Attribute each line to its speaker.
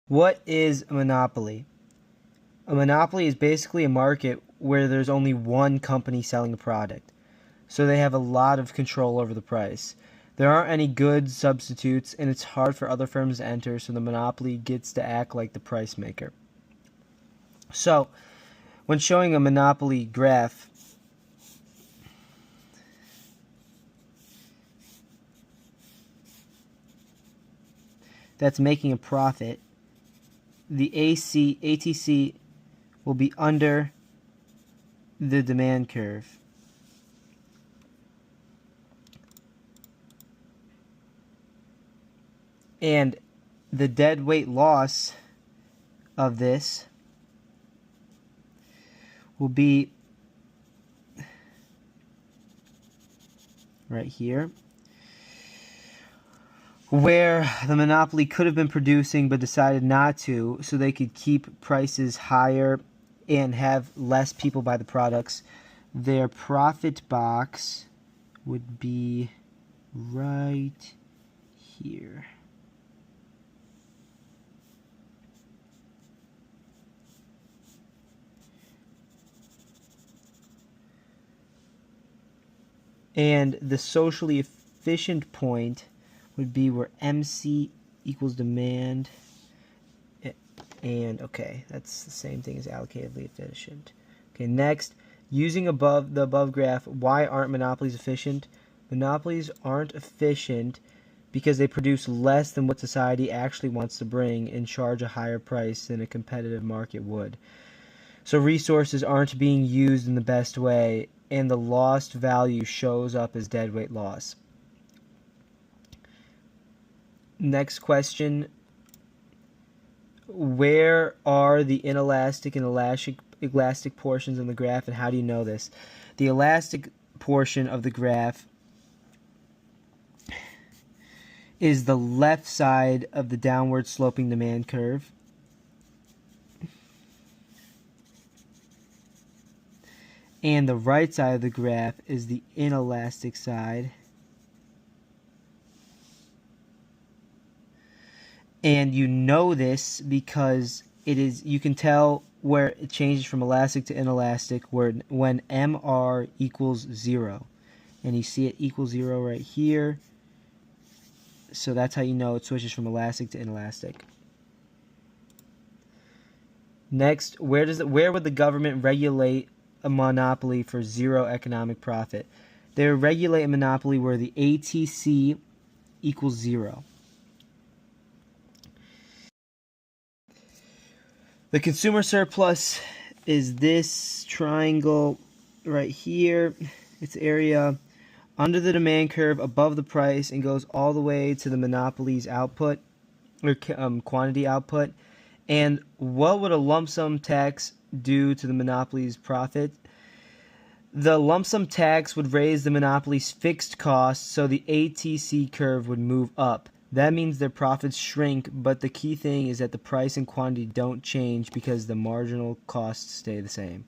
Speaker 1: What is a monopoly? A monopoly is basically a market where there's only one company selling a product, so they have a lot of control over the price. There aren't any good substitutes, and it's hard for other firms to enter, so the monopoly gets to act like the price maker. So, when showing a monopoly graph, that's making a profit, the ATC will be under the demand curve. And the dead weight loss of this will be right here, where the monopoly could have been producing but decided not to, so they could keep prices higher and have less people buy the products. Their profit box would be right here. And the socially efficient point would be where MC equals demand. And okay, that's the same thing as allocatively efficient. Okay, next, using the above graph, why aren't monopolies efficient? Monopolies aren't efficient because they produce less than what society actually wants to bring and charge a higher price than a competitive market would. So resources aren't being used in the best way, and the lost value shows up as deadweight loss. Next question. Where are the inelastic and elastic portions in the graph, and how do you know this? The elastic portion of the graph is the left side of the downward sloping demand curve. And the right side of the graph is the inelastic side. And you know this because you can tell where it changes from elastic to inelastic when MR equals 0. And you see it equals 0 right here. So that's how you know it switches from elastic to inelastic. Next, where would the government regulate a monopoly for zero economic profit? They would regulate a monopoly where the ATC equals 0. The consumer surplus is this triangle right here. It's area under the demand curve above the price and goes all the way to the monopoly's output or quantity output. And what would a lump sum tax do to the monopoly's profit? The lump sum tax would raise the monopoly's fixed costs, so the ATC curve would move up. That means their profits shrink, but the key thing is that the price and quantity don't change because the marginal costs stay the same.